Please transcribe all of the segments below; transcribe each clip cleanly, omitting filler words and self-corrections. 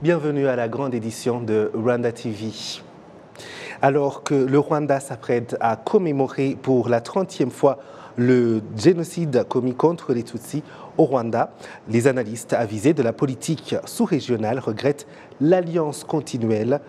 Bienvenue à la grande édition de Rwanda TV. Alors que le Rwanda s'apprête à commémorer pour la 30e fois le génocide commis contre les Tutsis au Rwanda, les analystes avisés de la politique sous-régionale regrettent l'alliance continuelle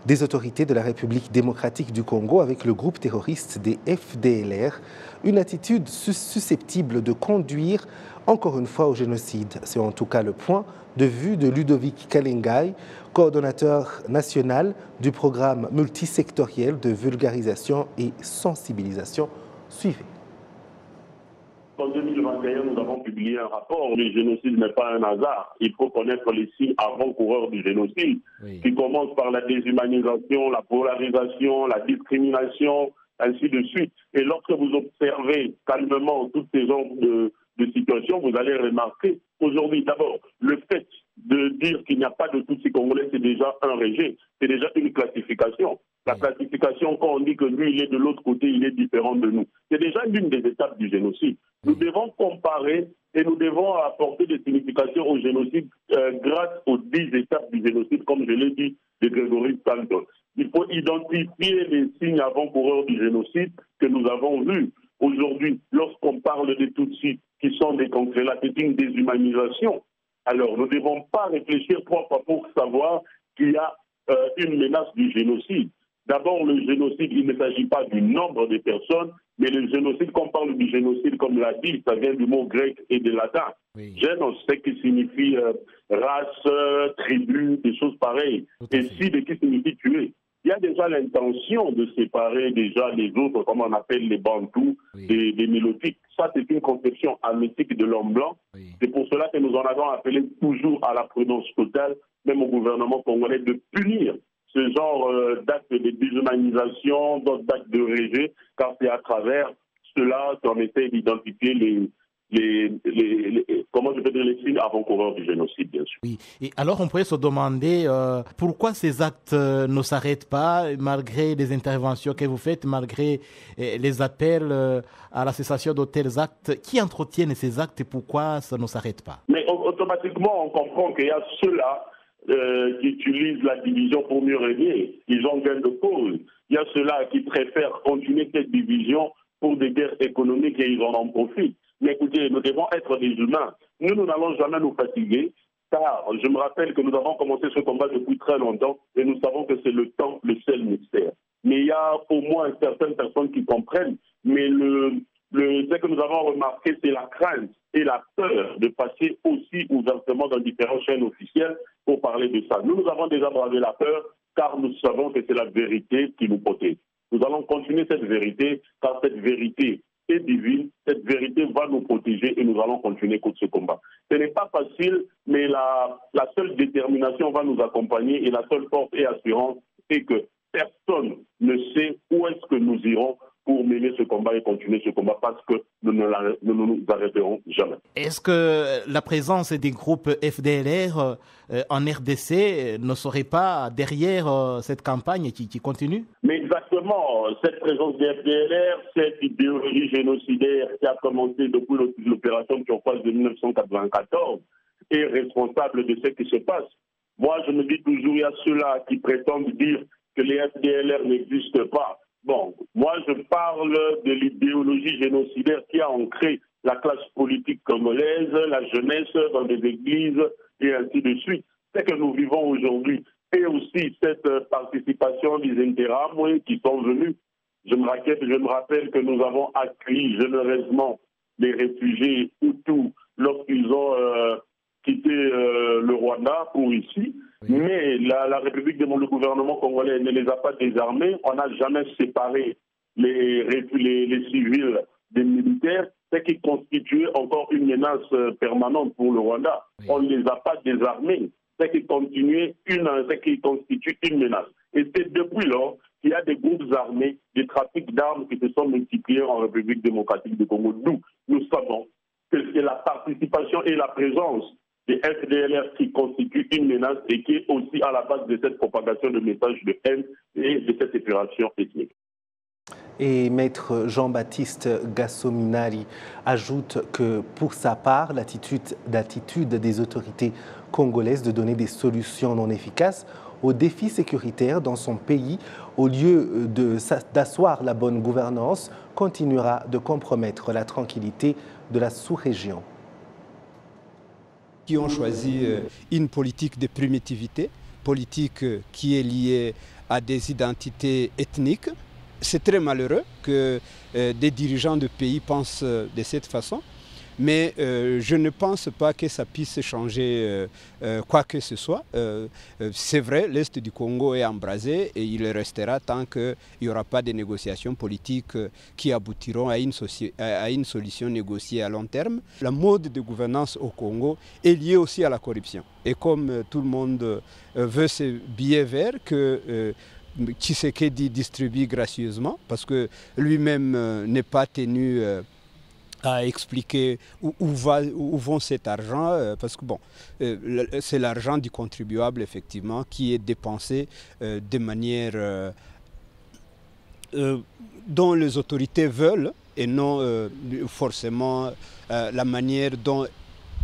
des autorités de la République démocratique du Congo avec le groupe terroriste des FDLR, une attitude susceptible de conduire encore une fois au génocide. C'est en tout cas le point de vue de Ludovic Kalengai, coordonnateur national du programme multisectoriel de vulgarisation et sensibilisation. Suivez. En 2021, nous avons publié un rapport. Le génocide n'est pas un hasard. Il faut connaître les signes avant-coureurs du génocide, qui commencent par la déshumanisation, la polarisation, la discrimination, ainsi de suite. Et lorsque vous observez calmement toutes ces genres de situations, vous allez remarquer aujourd'hui, d'abord, le fait de dire qu'il n'y a pas de Tutsis congolais, c'est déjà un rejet, c'est déjà une classification. La classification, quand on dit que lui, il est de l'autre côté, il est différent de nous. C'est déjà l'une des étapes du génocide. Nous devons comparer et nous devons apporter des significations au génocide grâce aux 10 étapes du génocide, comme je l'ai dit, de Grégory Stanton. Il faut identifier les signes avant-coureurs du génocide que nous avons vus. Aujourd'hui, lorsqu'on parle des Tutsis qui sont des concrets, là, c'est une déshumanisation. Alors, nous ne devons pas réfléchir trois fois pour savoir qu'il y a une menace du génocide. D'abord, le génocide, il ne s'agit pas du nombre de personnes, mais le génocide, quand on parle du génocide, comme l'a dit, ça vient du mot grec et de latin. Génos, c'est qui signifie race, tribu, des choses pareilles. Et side, qui signifie tuer. Il y a déjà l'intention de séparer déjà les autres, comme on appelle les Bantous, des Milotiques. Ça, c'est une conception hermétique de l'homme blanc. C'est pour cela que nous en avons appelé toujours à la prudence totale, même au gouvernement congolais, de punir ce genre d'actes de déshumanisation, d'autres d'actes de rejet, car c'est à travers cela qu'on essaie d'identifier comment je peux dire, les signes avant-coureurs du génocide, bien sûr. Oui. Et alors, on pourrait se demander pourquoi ces actes ne s'arrêtent pas, malgré les interventions que vous faites, malgré les appels à la cessation de tels actes. Qui entretiennent ces actes et pourquoi ça ne s'arrête pas? Mais automatiquement, on comprend qu'il y a ceux-là qui utilisent la division pour mieux régner. Ils ont gain de cause. Il y a ceux-là qui préfèrent continuer cette division pour des guerres économiques et ils en profitent. Mais écoutez, nous devons être des humains. Nous n'allons jamais nous fatiguer, car je me rappelle que nous avons commencé ce combat depuis très longtemps et nous savons que c'est le temps, le seul mystère. Mais il y a au moins certaines personnes qui comprennent, mais ce que nous avons remarqué, c'est la crainte et la peur de passer aussi ouvertement dans différentes chaînes officielles pour parler de ça. Nous avons déjà bravé la peur, car nous savons que c'est la vérité qui nous protège. Nous allons continuer cette vérité, car cette vérité est divine, cette vérité va nous protéger et nous allons continuer contre ce combat. Ce n'est pas facile, mais la seule détermination va nous accompagner et la seule force et assurance est que personne ne sait où est-ce que nous irons pour mener ce combat et continuer ce combat parce que nous ne nous arrêterons jamais. Est-ce que la présence des groupes FDLR en RDC ne serait pas derrière cette campagne qui continue? Mais exactement, cette présence des FDLR, cette idéologie génocidaire qui a commencé depuis l'opération Turquoise de 1994 est responsable de ce qui se passe. Moi, je me dis toujours, il y a ceux-là qui prétendent dire que les FDLR n'existent pas. Bon, moi je parle de l'idéologie génocidaire qui a ancré la classe politique congolaise, la jeunesse dans des églises et ainsi de suite. C'est que nous vivons aujourd'hui. Et aussi cette participation des Interamwe qui sont venus. Je me rappelle que nous avons accueilli généreusement les réfugiés Hutus lorsqu'ils ont quitté le Rwanda pour ici. Mais la République, le gouvernement congolais ne les a pas désarmés. On n'a jamais séparé les civils des militaires, ce qui constituait encore une menace permanente pour le Rwanda. On ne les a pas désarmés, ce qui constitue une menace. Et c'est depuis lors qu'il y a des groupes armés, des trafics d'armes qui se sont multipliés en République démocratique du Congo. Nous savons que c'est la participation et la présence des FDLR qui constituent une menace et qui est aussi à la base de cette propagation de messages de haine et de cette épuration ethnique. Et maître Jean-Baptiste Gassominari ajoute que pour sa part, l'attitude des autorités congolaises de donner des solutions non efficaces aux défis sécuritaires dans son pays, au lieu d'asseoir la bonne gouvernance, continuera de compromettre la tranquillité de la sous-région. Qui ont choisi une politique de primitivité, politique qui est liée à des identités ethniques. C'est très malheureux que des dirigeants de pays pensent de cette façon, mais je ne pense pas que ça puisse changer quoi que ce soit. C'est vrai, l'Est du Congo est embrasé et il restera tant qu'il n'y aura pas de négociations politiques qui aboutiront à une solution négociée à long terme. La mode de gouvernance au Congo est liée aussi à la corruption. Et comme tout le monde veut ce billet vert que Tshisekedi distribue gracieusement, parce que lui-même n'est pas tenu à expliquer où vont cet argent, parce que bon, c'est l'argent du contribuable effectivement qui est dépensé de manière dont les autorités veulent et non forcément la manière dont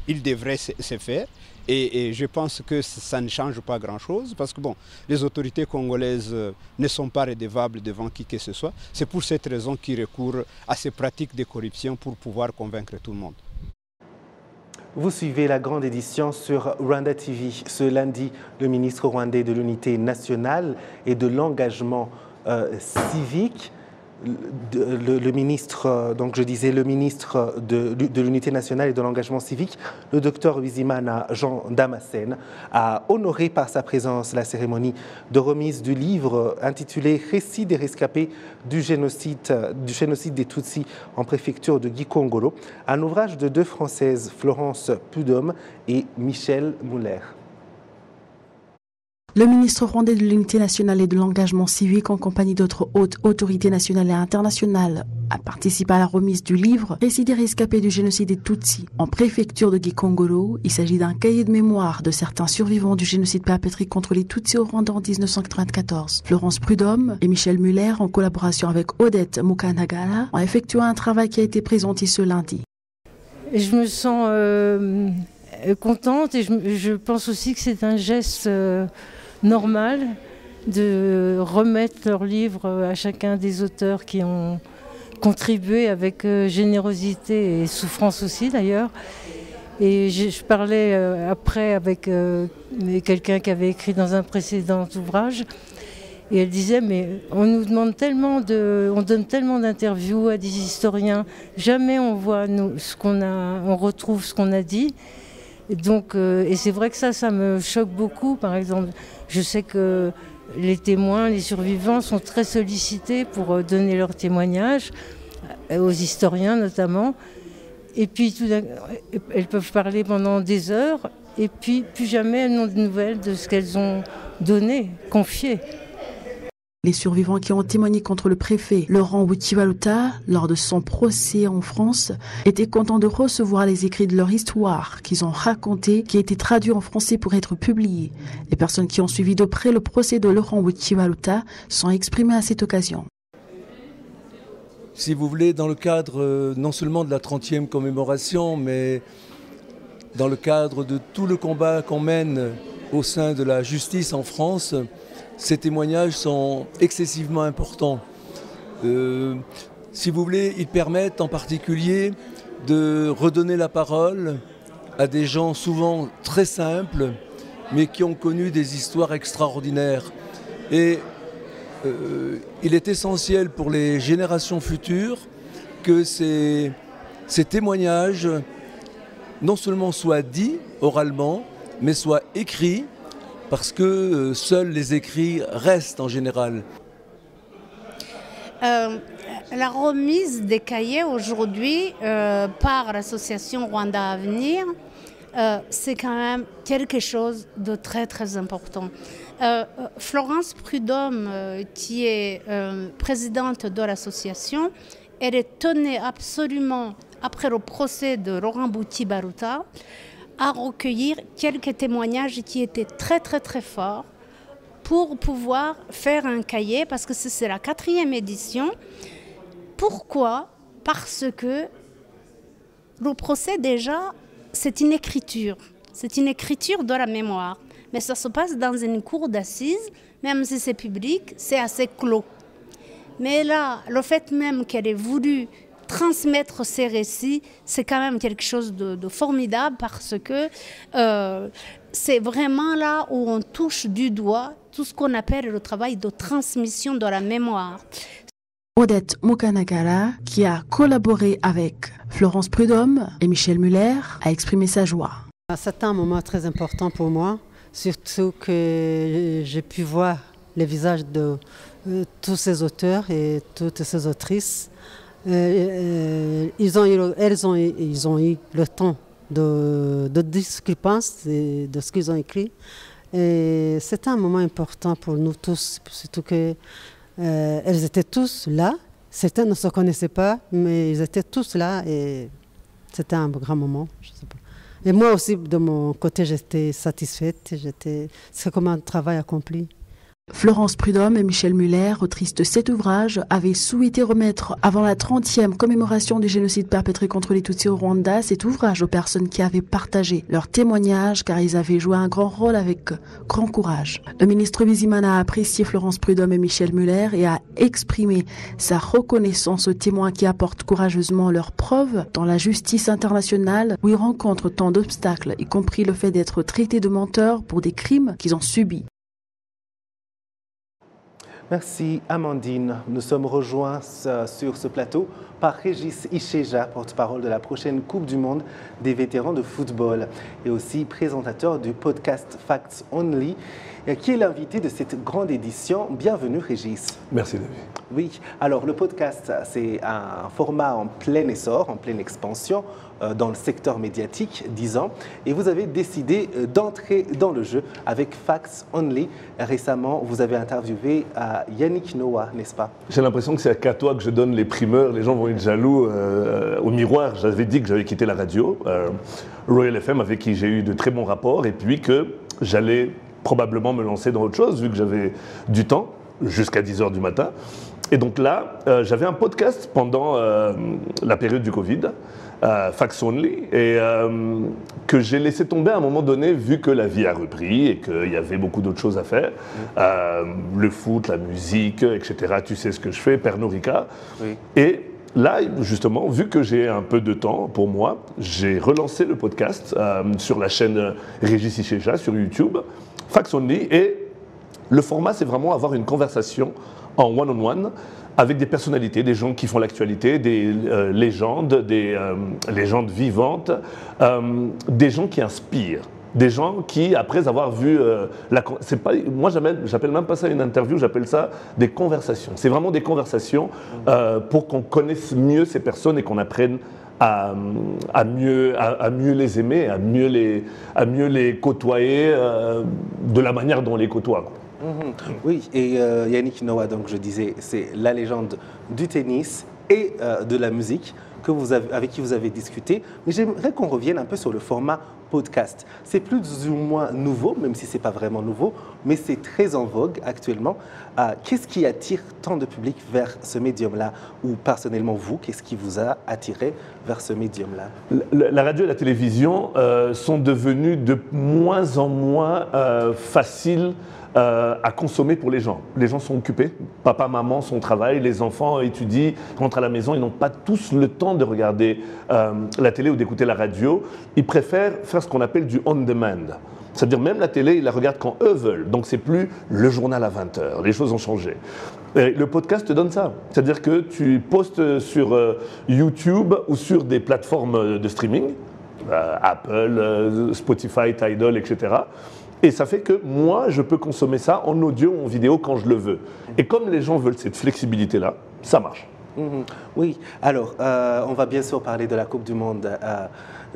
il devrait se faire. Et je pense que ça ne change pas grand-chose parce que bon, les autorités congolaises ne sont pas redevables devant qui que ce soit. C'est pour cette raison qu'ils recourent à ces pratiques de corruption pour pouvoir convaincre tout le monde. Vous suivez la grande édition sur Rwanda TV. Ce lundi, le ministre rwandais de l'Unité nationale et de l'engagement civique, le ministre, donc je disais le ministre de l'Unité nationale et de l'engagement civique, le docteur Bizimana Jean Damascène, a honoré par sa présence la cérémonie de remise du livre intitulé « Récit des rescapés du génocide des Tutsis en préfecture de Gikongoro », un ouvrage de deux Françaises, Florence Prudhomme et Michel Muller. Le ministre rwandais de l'Unité nationale et de l'engagement civique, en compagnie d'autres hautes autorités nationales et internationales, a participé à la remise du livre « Récit des rescapés du génocide des Tutsis en préfecture de Gikongoro ». Il s'agit d'un cahier de mémoire de certains survivants du génocide perpétré contre les Tutsis au Rwanda en 1994. Florence Prudhomme et Michel Muller, en collaboration avec Odette Mukanagala, ont effectué un travail qui a été présenté ce lundi. Je me sens contente et je pense aussi que c'est un geste normal de remettre leur livre à chacun des auteurs qui ont contribué avec générosité et souffrance aussi d'ailleurs. Et je parlais après avec quelqu'un qui avait écrit dans un précédent ouvrage et elle disait mais on nous demande tellement on donne tellement d'interviews à des historiens, jamais on voit on retrouve ce qu'on a dit. Donc, et c'est vrai que ça me choque beaucoup. Par exemple, je sais que les témoins, les survivants sont très sollicités pour donner leurs témoignages, aux historiens notamment. Et puis, elles peuvent parler pendant des heures, et puis plus jamais elles n'ont de nouvelles de ce qu'elles ont donné, confié. Les survivants qui ont témoigné contre le préfet Laurent Wutivaluta lors de son procès en France étaient contents de recevoir les écrits de leur histoire qu'ils ont raconté, qui a été traduit en français pour être publié. Les personnes qui ont suivi de près le procès de Laurent Wutivaluta sont exprimées à cette occasion. Si vous voulez, dans le cadre non seulement de la 30e commémoration, mais dans le cadre de tout le combat qu'on mène au sein de la justice en France, ces témoignages sont excessivement importants. Si vous voulez, ils permettent en particulier de redonner la parole à des gens souvent très simples, mais qui ont connu des histoires extraordinaires. Et il est essentiel pour les générations futures que ces témoignages non seulement soient dits oralement, mais soient écrits, parce que seuls les écrits restent en général. La remise des cahiers aujourd'hui par l'association Rwanda Avenir, c'est quand même quelque chose de très très important. Florence Prudhomme, qui est présidente de l'association, elle tenait absolument, après le procès de Laurent Wutivaluta, à recueillir quelques témoignages qui étaient très très très forts pour pouvoir faire un cahier, parce que c'est la 4e édition. Pourquoi ? Parce que le procès, déjà, c'est une écriture. C'est une écriture de la mémoire. Mais ça se passe dans une cour d'assises, même si c'est public, c'est assez clos. Mais là, le fait même qu'elle ait voulu transmettre ces récits, c'est quand même quelque chose de formidable parce que c'est vraiment là où on touche du doigt tout ce qu'on appelle le travail de transmission de la mémoire. Odette Mukanagara, qui a collaboré avec Florence Prudhomme et Michel Muller, a exprimé sa joie. C'est un moment très important pour moi, surtout que j'ai pu voir les visages de tous ces auteurs et toutes ces autrices. Ils ont eu le temps de dire ce qu'ils pensent et de ce qu'ils ont écrit. Et c'est un moment important pour nous tous, surtout que elles étaient tous là. Certains ne se connaissaient pas, mais ils étaient tous là et c'était un grand moment. Je sais pas. Et moi aussi, de mon côté, j'étais satisfaite. C'est comme un travail accompli. Florence Prudhomme et Michel Muller, autrices de cet ouvrage, avaient souhaité remettre, avant la 30e commémoration du génocide perpétré contre les Tutsis au Rwanda, cet ouvrage aux personnes qui avaient partagé leurs témoignages, car ils avaient joué un grand rôle avec grand courage. Le ministre Bizimana a apprécié Florence Prudhomme et Michel Muller et a exprimé sa reconnaissance aux témoins qui apportent courageusement leurs preuves dans la justice internationale où ils rencontrent tant d'obstacles, y compris le fait d'être traités de menteurs pour des crimes qu'ils ont subis. Merci Amandine. Nous sommes rejoints sur ce plateau par Régis Isheja, porte-parole de la prochaine Coupe du Monde des vétérans de football et aussi présentateur du podcast Facts Only, qui est l'invité de cette grande édition. Bienvenue Régis. Merci David. Oui, alors le podcast, c'est un format en plein essor, en pleine expansion dans le secteur médiatique, disons, et vous avez décidé d'entrer dans le jeu avec Facts Only. Récemment, vous avez interviewé Yannick Noah, n'est-ce pas? J'ai l'impression que c'est qu'à toi que je donne les primeurs, les gens vont être jaloux. Au miroir, j'avais dit que j'avais quitté la radio, Royal FM, avec qui j'ai eu de très bons rapports, et puis que j'allais probablement me lancer dans autre chose, vu que j'avais du temps, jusqu'à 10h du matin. Et donc là, j'avais un podcast pendant la période du Covid, Facts Only, et que j'ai laissé tomber à un moment donné, vu que la vie a repris et qu'il y avait beaucoup d'autres choses à faire. Le foot, la musique, etc. Tu sais ce que je fais, Pernod Ricard. Oui. Et là, justement, vu que j'ai un peu de temps pour moi, j'ai relancé le podcast sur la chaîne Régis Isheja sur YouTube, Facts Only, et le format, c'est vraiment avoir une conversation en one-on-one avec des personnalités, des gens qui font l'actualité, des légendes, des légendes vivantes, des gens qui inspirent. Des gens qui, après avoir vu moi, j'appelle même pas ça une interview, j'appelle ça des conversations. C'est vraiment des conversations pour qu'on connaisse mieux ces personnes et qu'on apprenne à mieux les aimer, à mieux les côtoyer de la manière dont on les côtoie. Oui, et Yannick Noah, donc je disais, c'est la légende du tennis et de la musique avec qui vous avez discuté. Mais j'aimerais qu'on revienne un peu sur le format podcast. C'est plus ou moins nouveau, même si ce n'est pas vraiment nouveau, mais c'est très en vogue actuellement. Qu'est-ce qui attire tant de public vers ce médium-là? Ou personnellement, vous, qu'est-ce qui vous a attiré vers ce médium-là? La radio et la télévision sont devenus de moins en moins faciles à consommer pour les gens. Les gens sont occupés, papa, maman, son travail, les enfants étudient, rentrent à la maison, ils n'ont pas tous le temps de regarder la télé ou d'écouter la radio. Ils préfèrent faire ce qu'on appelle du on-demand. C'est-à-dire même la télé, ils la regardent quand eux veulent. Donc c'est plus le journal à 20h, les choses ont changé. Et le podcast te donne ça. C'est-à-dire que tu postes sur YouTube ou sur des plateformes de streaming, Apple, Spotify, Tidal, etc. Et ça fait que moi, je peux consommer ça en audio ou en vidéo quand je le veux. Et comme les gens veulent cette flexibilité-là, ça marche. Oui, alors on va bien sûr parler de la Coupe du Monde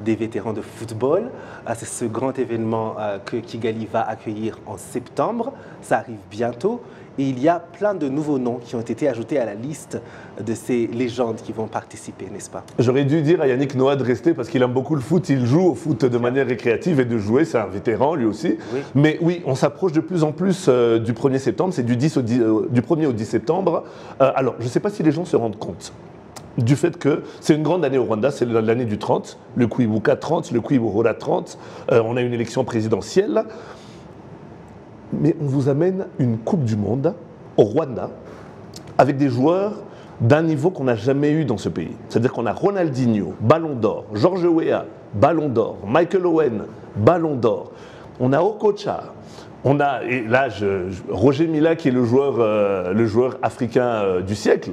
des vétérans de football. C'est ce grand événement que Kigali va accueillir en septembre. Ça arrive bientôt. Et il y a plein de nouveaux noms qui ont été ajoutés à la liste de ces légendes qui vont participer, n'est-ce pas? J'aurais dû dire à Yannick Noah de rester parce qu'il aime beaucoup le foot. Il joue au foot de manière récréative et de jouer. C'est un vétéran lui aussi. Oui. Mais oui, on s'approche de plus en plus du 1er septembre. C'est du 1er au 10 septembre. Alors, je ne sais pas si les gens se rendent compte. du fait que c'est une grande année au Rwanda, c'est l'année du 30, le Kwibuka 30, le Kwibohora 30, on a une élection présidentielle, mais on vous amène une Coupe du Monde au Rwanda avec des joueurs d'un niveau qu'on n'a jamais eu dans ce pays. C'est-à-dire qu'on a Ronaldinho, Ballon d'Or, George Weah, Ballon d'Or, Michael Owen, Ballon d'Or, on a Okocha, on a, et là, Roger Mila qui est le joueur africain du siècle.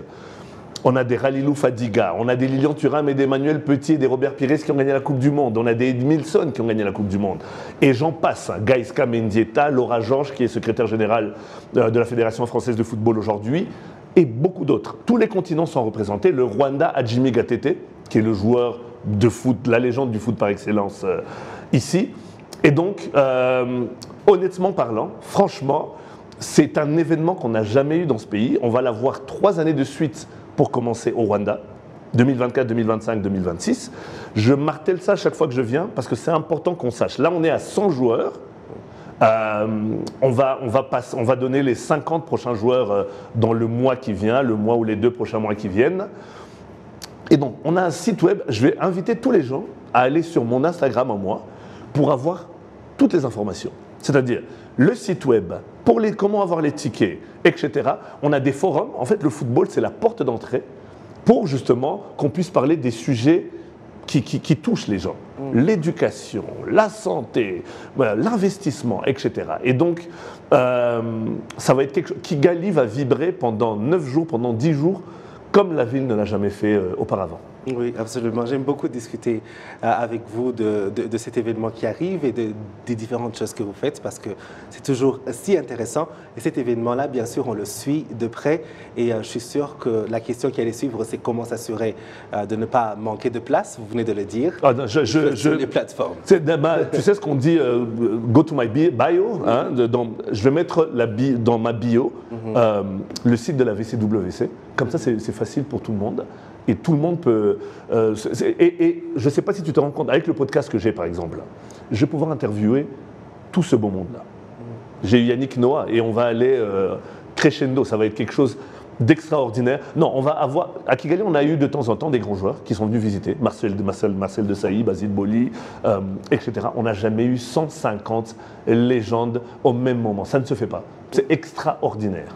On a des Ralilou Fadiga, on a des Lilian Thuram et des Emmanuel Petit et des Robert Pires qui ont gagné la Coupe du Monde. On a des Edmilson qui ont gagné la Coupe du Monde. Et j'en passe, hein. Gaïska Mendieta, Laura Georges qui est secrétaire générale de la Fédération française de football aujourd'hui, et beaucoup d'autres. Tous les continents sont représentés. Le Rwanda a Jimmy Gatete, qui est le joueur de foot, la légende du foot par excellence ici. Et donc, honnêtement parlant, franchement, c'est un événement qu'on n'a jamais eu dans ce pays. On va l'avoir 3 années de suite pour commencer au Rwanda, 2024, 2025, 2026. Je martèle ça à chaque fois que je viens parce que c'est important qu'on sache. Là, on est à 100 joueurs. On va donner les 50 prochains joueurs dans le mois qui vient, le mois ou les 2 prochains mois qui viennent. Et donc, on a un site web. Je vais inviter tous les gens à aller sur mon Instagram à moi pour avoir toutes les informations. C'est-à-dire le site web, pour comment avoir les tickets, etc. On a des forums. En fait, le football, c'est la porte d'entrée pour justement qu'on puisse parler des sujets qui touchent les gens. L'éducation, la santé, voilà, l'investissement, etc. Et donc, ça va être quelque chose. Kigali va vibrer pendant 9 jours, pendant 10 jours, comme la ville ne l'a jamais fait auparavant. Oui, absolument. J'aime beaucoup discuter avec vous de cet événement qui arrive et des différentes choses que vous faites parce que c'est toujours si intéressant. Et cet événement-là, bien sûr, on le suit de près. Et je suis sûr que la question qui allait suivre, c'est comment s'assurer de ne pas manquer de place. Vous venez de le dire. Ah, non, sur les plateformes. Tu sais ce qu'on dit, go to my bio. Hein, je vais mettre dans ma bio le site de la VCWC. Comme ça, c'est facile pour tout le monde. Et tout le monde peut... et je ne sais pas si tu te rends compte, avec le podcast que j'ai par exemple, je vais pouvoir interviewer tout ce beau monde-là. J'ai eu Yannick Noah et on va aller crescendo, ça va être quelque chose d'extraordinaire. Non, on va avoir... À Kigali, on a eu de temps en temps des grands joueurs qui sont venus visiter, Marcel Desailly, Basile Boli, etc. On n'a jamais eu 150 légendes au même moment. Ça ne se fait pas. C'est extraordinaire.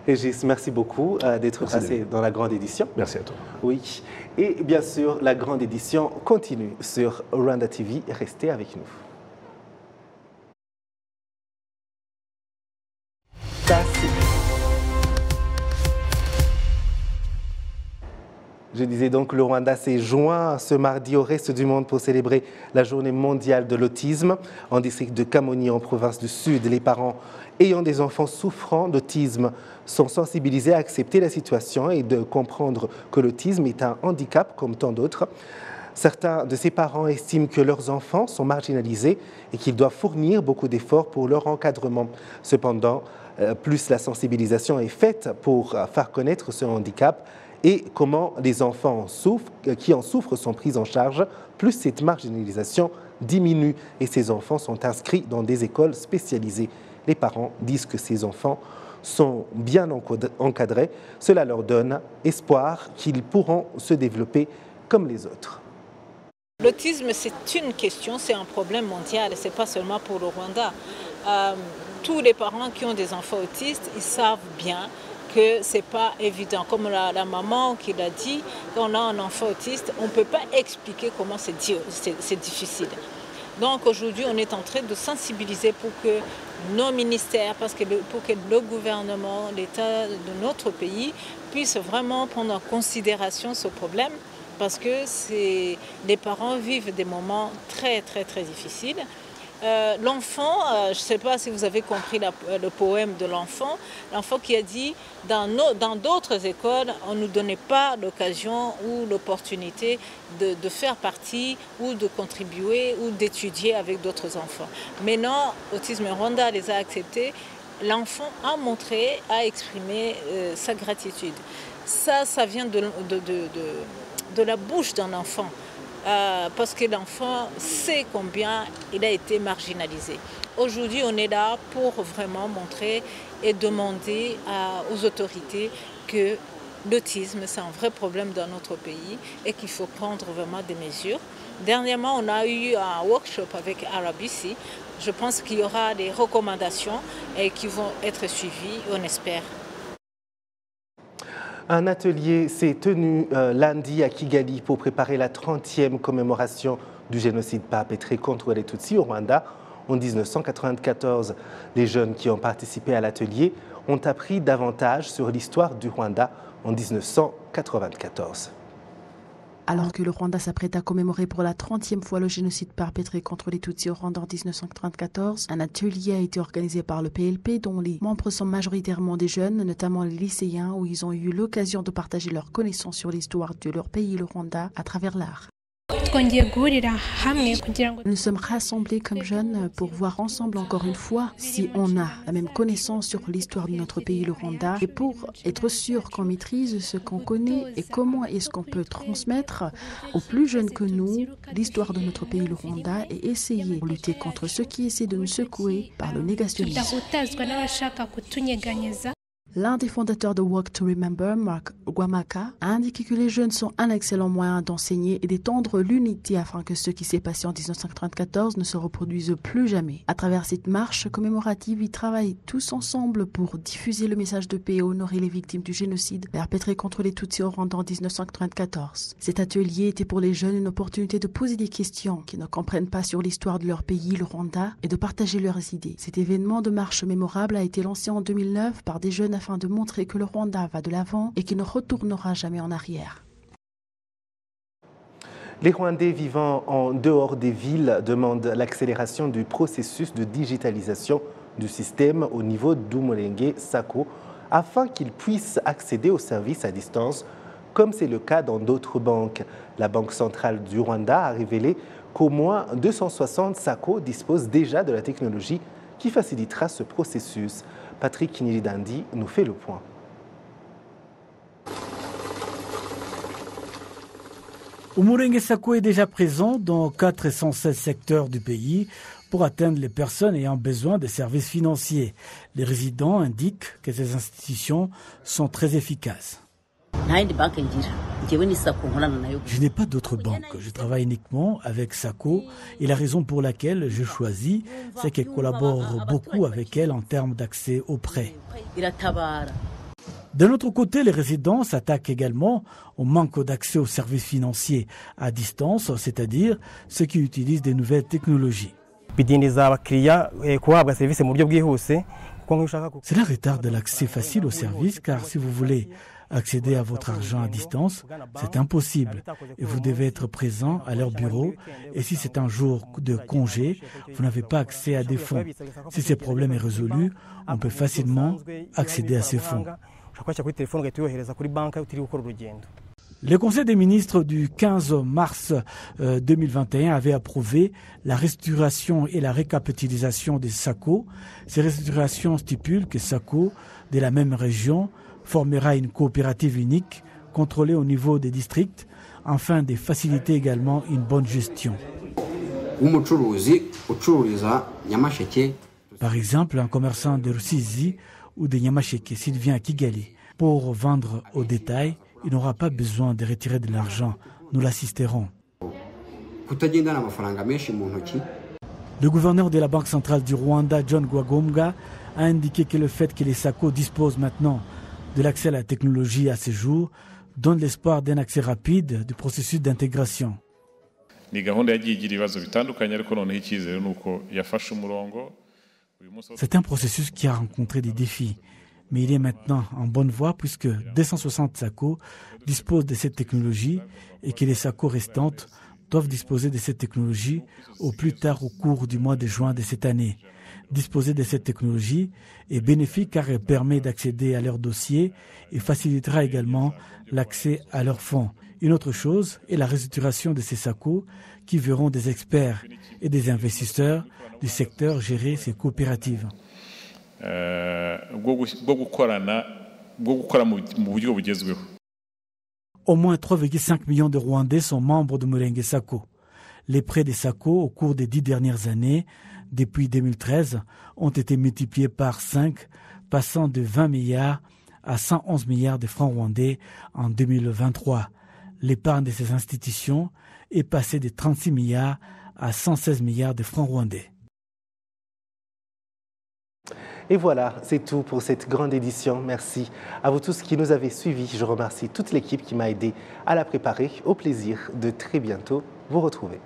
Régis, merci beaucoup d'être passé dans la grande édition. Merci à toi. Oui, et bien sûr, la grande édition continue sur Rwanda TV. Restez avec nous. Je disais donc, le Rwanda s'est joint ce mardi au reste du monde pour célébrer la journée mondiale de l'autisme. En district de Kamoni, en province du Sud, les parents ayant des enfants souffrant d'autisme sont sensibilisés à accepter la situation et de comprendre que l'autisme est un handicap comme tant d'autres. Certains de ces parents estiment que leurs enfants sont marginalisés et qu'ils doivent fournir beaucoup d'efforts pour leur encadrement. Cependant, plus la sensibilisation est faite pour faire connaître ce handicap et comment les enfants qui en souffrent sont pris en charge, plus cette marginalisation diminue et ces enfants sont inscrits dans des écoles spécialisées. Les parents disent que ces enfants sont bien encadrés. Cela leur donne espoir qu'ils pourront se développer comme les autres. L'autisme, c'est une question, c'est un problème mondial, ce n'est pas seulement pour le Rwanda. Tous les parents qui ont des enfants autistes, ils savent bien que ce n'est pas évident. Comme la maman qui l'a dit, quand on a un enfant autiste, on ne peut pas expliquer comment c'est difficile. Donc aujourd'hui, on est en train de sensibiliser pour que nos ministères, pour que le gouvernement, l'État de notre pays puisse vraiment prendre en considération ce problème parce que les parents vivent des moments très très très difficiles. L'enfant, je ne sais pas si vous avez compris le poème de l'enfant qui a dit dans d'autres écoles, on ne nous donnait pas l'occasion ou l'opportunité de faire partie ou de contribuer ou d'étudier avec d'autres enfants. Maintenant, Autisme Rwanda les a acceptés. L'enfant a montré, a exprimé sa gratitude. Ça vient de la bouche d'un enfant. Parce que l'enfant sait combien il a été marginalisé. Aujourd'hui, on est là pour vraiment montrer et demander aux autorités que l'autisme, c'est un vrai problème dans notre pays et qu'il faut prendre vraiment des mesures. Dernièrement, on a eu un workshop avec RBC. Je pense qu'il y aura des recommandations et qui vont être suivies, on espère. Un atelier s'est tenu lundi à Kigali pour préparer la 30e commémoration du génocide perpétré contre les Tutsis au Rwanda en 1994. Les jeunes qui ont participé à l'atelier ont appris davantage sur l'histoire du Rwanda en 1994. Alors que le Rwanda s'apprête à commémorer pour la 30e fois le génocide perpétré contre les Tutsis au Rwanda en 1994, un atelier a été organisé par le PLP dont les membres sont majoritairement des jeunes, notamment les lycéens, où ils ont eu l'occasion de partager leurs connaissances sur l'histoire de leur pays, le Rwanda, à travers l'art. Nous sommes rassemblés comme jeunes pour voir ensemble encore une fois si on a la même connaissance sur l'histoire de notre pays, le Rwanda, et pour être sûr qu'on maîtrise ce qu'on connaît et comment est-ce qu'on peut transmettre aux plus jeunes que nous l'histoire de notre pays, le Rwanda, et essayer de lutter contre ceux qui essaient de nous secouer par le négationnisme. L'un des fondateurs de Walk to Remember, Mark Gwamaka, a indiqué que les jeunes sont un excellent moyen d'enseigner et d'étendre l'unité afin que ce qui s'est passé en 1994 ne se reproduise plus jamais. À travers cette marche commémorative, ils travaillent tous ensemble pour diffuser le message de paix et honorer les victimes du génocide perpétré contre les Tutsis au Rwanda en 1994. Cet atelier était pour les jeunes une opportunité de poser des questions qui ne comprennent pas sur l'histoire de leur pays, le Rwanda, et de partager leurs idées. Cet événement de marche mémorable a été lancé en 2009 par des jeunes afin de montrer que le Rwanda va de l'avant et qu'il ne retournera jamais en arrière. Les Rwandais vivant en dehors des villes demandent l'accélération du processus de digitalisation du système au niveau d'Umulenge Sacco afin qu'ils puissent accéder aux services à distance, comme c'est le cas dans d'autres banques. La Banque centrale du Rwanda a révélé qu'au moins 260 Sacco disposent déjà de la technologie qui facilitera ce processus. Patrick Nilidandi nous fait le point. Umulenge Sacco est déjà présent dans 416 secteurs du pays pour atteindre les personnes ayant besoin de services financiers. Les résidents indiquent que ces institutions sont très efficaces. Je n'ai pas d'autre banque. Je travaille uniquement avec Sacco et la raison pour laquelle je choisis, c'est qu'elle collabore beaucoup avec elle en termes d'accès aux prêts. D'un autre côté, les résidents s'attaquent également au manque d'accès aux services financiers à distance, c'est-à-dire ceux qui utilisent des nouvelles technologies. Cela retarde l'accès facile aux services car si vous voulez accéder à votre argent à distance, c'est impossible et vous devez être présent à leur bureau et si c'est un jour de congé, vous n'avez pas accès à des fonds. Si ce problème est résolu, on peut facilement accéder à ces fonds. Le Conseil des ministres du 15 mars 2021 avait approuvé la restructuration et la récapitalisation des Sacco. Ces restructurations stipulent que Sacco de la même région formera une coopérative unique contrôlée au niveau des districts afin de faciliter également une bonne gestion. Par exemple, un commerçant de Rusizi ou de Nyamasheke, s'il vient à Kigali pour vendre au détail, il n'aura pas besoin de retirer de l'argent. Nous l'assisterons. Le gouverneur de la Banque centrale du Rwanda, John Gwagomga, a indiqué que le fait que les Sacco disposent maintenant de l'accès à la technologie à ce jour donne l'espoir d'un accès rapide du processus d'intégration. C'est un processus qui a rencontré des défis, mais il est maintenant en bonne voie puisque 260 Sacco disposent de cette technologie et que les Sacco restantes doivent disposer de cette technologie au plus tard au cours du mois de juin de cette année. Disposer de cette technologie est bénéfique car elle permet d'accéder à leurs dossiers et facilitera également l'accès à leurs fonds. Une autre chose est la restructuration de ces Sacco qui verront des experts et des investisseurs du secteur gérer ces coopératives. Au moins 3,5 millions de Rwandais sont membres de Umulenge Sacco. Les prêts des Sacco au cours des 10 dernières années, depuis 2013, ont été multipliés par 5, passant de 20 milliards à 111 milliards de francs rwandais en 2023. L'épargne de ces institutions est passée de 36 milliards à 116 milliards de francs rwandais. Et voilà, c'est tout pour cette grande édition. Merci à vous tous qui nous avez suivis. Je remercie toute l'équipe qui m'a aidé à la préparer. Au plaisir de très bientôt vous retrouver.